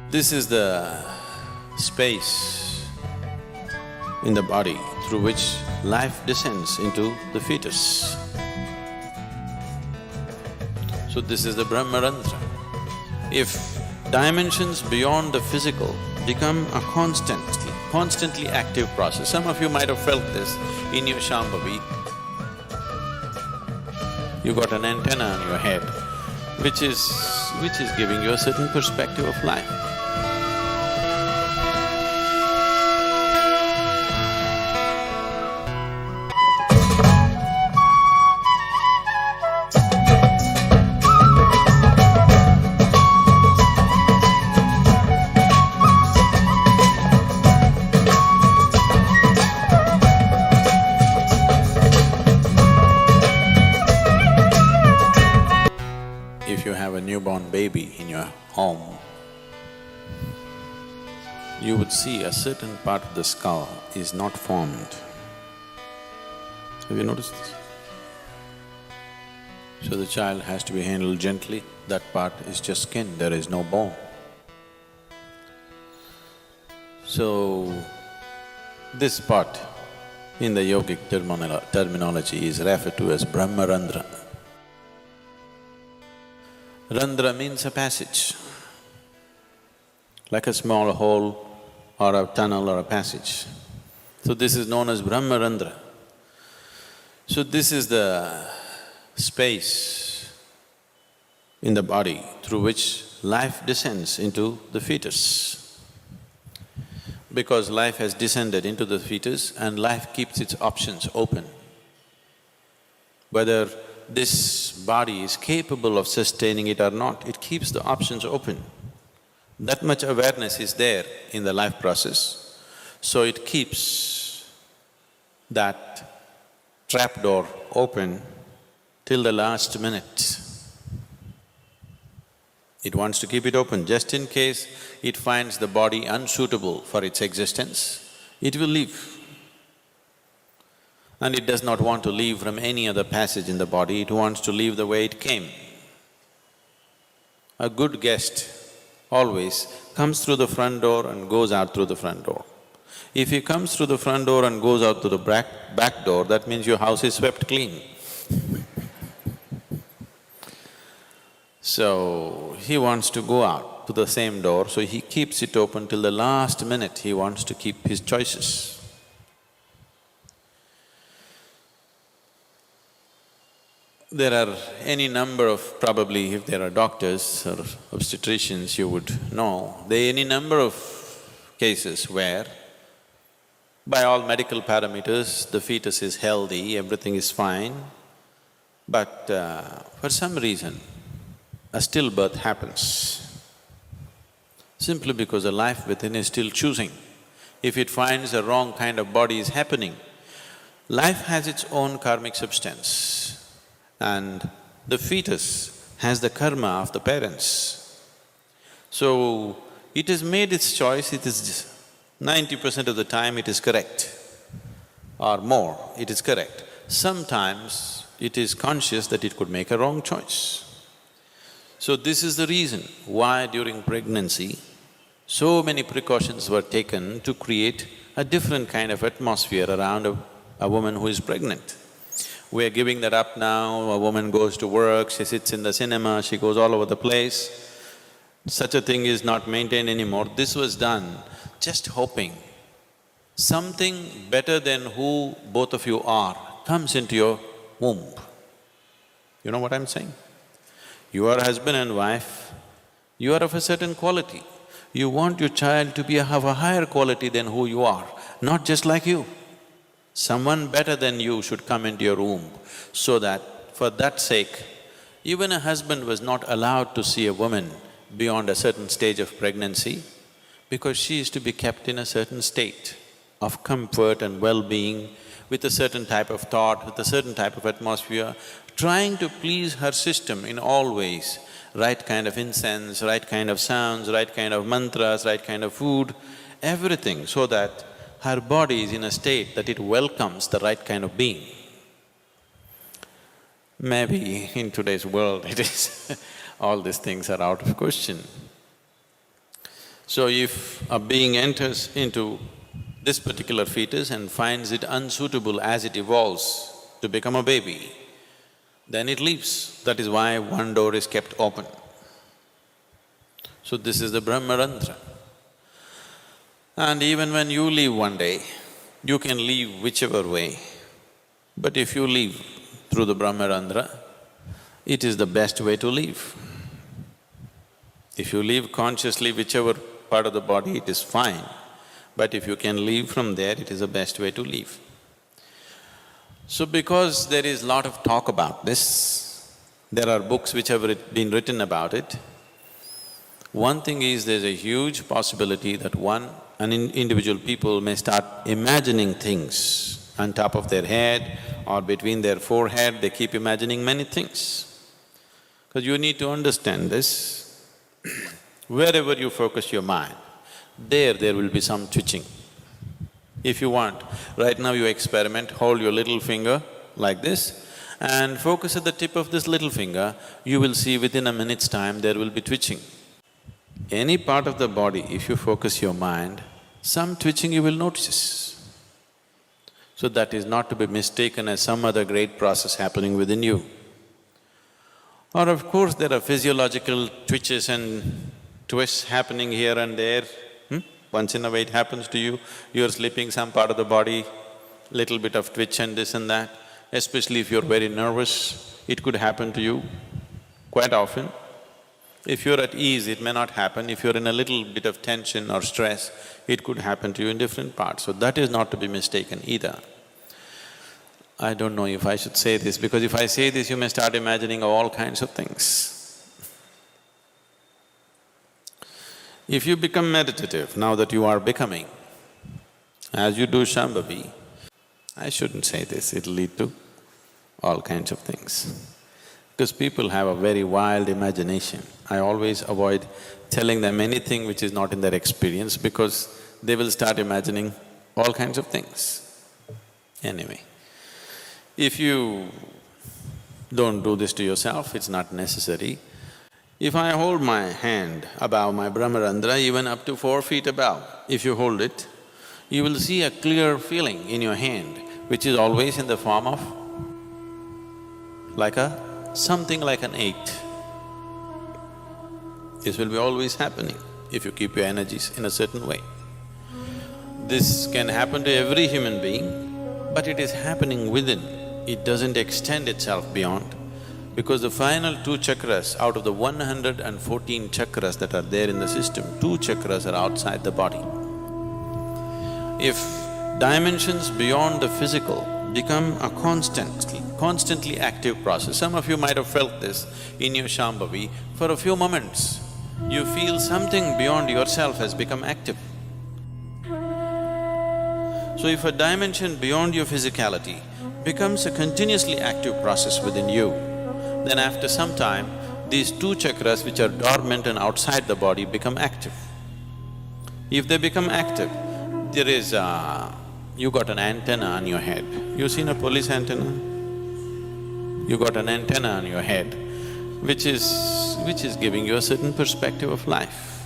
This is the space in the body through which life descends into the fetus. So this is the Brahmarandra. If dimensions beyond the physical become a constantly active process, some of you might have felt this in your Shambhavi. You got an antenna on your head, which is giving you a certain perspective of life. If you have a newborn baby in your home, you would see a certain part of the skull is not formed. Have you noticed this? So the child has to be handled gently, that part is just skin, there is no bone. So, this part in the yogic terminology is referred to as Brahmarandra. Randra means a passage, like a small hole or a tunnel or a passage. So this is known as Brahmarandra. So this is the space in the body through which life descends into the fetus. Because life has descended into the fetus and life keeps its options open. Whether this body is capable of sustaining it or not, it keeps the options open. That much awareness is there in the life process, so it keeps that trapdoor open till the last minute. It wants to keep it open just in case it finds the body unsuitable for its existence, it will leave. And it does not want to leave from any other passage in the body, it wants to leave the way it came. A good guest always comes through the front door and goes out through the front door. If he comes through the front door and goes out through the back door, that means your house is swept clean. So, he wants to go out to the same door, so he keeps it open till the last minute, he wants to keep his choices. There are any number of… probably if there are doctors or obstetricians, you would know, there are any number of cases where by all medical parameters, the fetus is healthy, everything is fine, but for some reason, a stillbirth happens. Simply because the life within is still choosing. If it finds a wrong kind of body is happening, life has its own karmic substance. And the fetus has the karma of the parents. So, it has made its choice, it is 90% of the time it is correct, or more, it is correct. Sometimes it is conscious that it could make a wrong choice. So this is the reason why during pregnancy, so many precautions were taken to create a different kind of atmosphere around a woman who is pregnant. We're giving that up now, a woman goes to work, she sits in the cinema, she goes all over the place. Such a thing is not maintained anymore. This was done just hoping something better than who both of you are comes into your womb. You know what I'm saying? You are husband and wife, you are of a certain quality. You want your child to be of a higher quality than who you are, not just like you. Someone better than you should come into your womb, so that for that sake, even a husband was not allowed to see a woman beyond a certain stage of pregnancy, because she is to be kept in a certain state of comfort and well-being, with a certain type of thought, with a certain type of atmosphere, trying to please her system in all ways, right kind of incense, right kind of sounds, right kind of mantras, right kind of food, everything, so that her body is in a state that it welcomes the right kind of being. Maybe in today's world it is all these things are out of question. So if a being enters into this particular fetus and finds it unsuitable as it evolves to become a baby, then it leaves. That is why one door is kept open. So this is the Brahmarandhra. And even when you leave one day, you can leave whichever way. But if you leave through the Brahmarandhra, it is the best way to leave. If you leave consciously whichever part of the body, it is fine. But if you can leave from there, it is the best way to leave. So because there is lot of talk about this, there are books which have been written about it. One thing is, there's a huge possibility that individual people may start imagining things on top of their head or between their forehead, they keep imagining many things. Because you need to understand this, wherever you focus your mind, there will be some twitching. If you want, right now you experiment, hold your little finger like this and focus at the tip of this little finger, you will see within a minute's time there will be twitching. Any part of the body, if you focus your mind, some twitching you will notice. So that is not to be mistaken as some other great process happening within you. Or of course, there are physiological twitches and twists happening here and there. Once in a way it happens to you, you're sleeping, some part of the body, little bit of twitch and this and that. Especially if you're very nervous, it could happen to you quite often. If you're at ease, it may not happen. If you're in a little bit of tension or stress, it could happen to you in different parts. So that is not to be mistaken either. I don't know if I should say this, because if I say this, you may start imagining all kinds of things. If you become meditative, now that you are becoming, as you do Shambhavi, I shouldn't say this, it'll lead to all kinds of things. Because people have a very wild imagination. I always avoid telling them anything which is not in their experience, because they will start imagining all kinds of things. Anyway, if you don't do this to yourself, it's not necessary. If I hold my hand above my Brahmarandhra, even up to 4 feet above, if you hold it, you will see a clear feeling in your hand, which is always in the form of something like an 8. This will be always happening if you keep your energies in a certain way. This can happen to every human being, but it is happening within. It doesn't extend itself beyond, because the final 2 chakras out of the 114 chakras that are there in the system, 2 chakras are outside the body. If dimensions beyond the physical become a constantly active process, some of you might have felt this in your Shambhavi, for a few moments, you feel something beyond yourself has become active. So if a dimension beyond your physicality becomes a continuously active process within you, then after some time, these 2 chakras which are dormant and outside the body become active. If they become active, there is you got an antenna on your head. You seen a police antenna? You got an antenna on your head, which is giving you a certain perspective of life.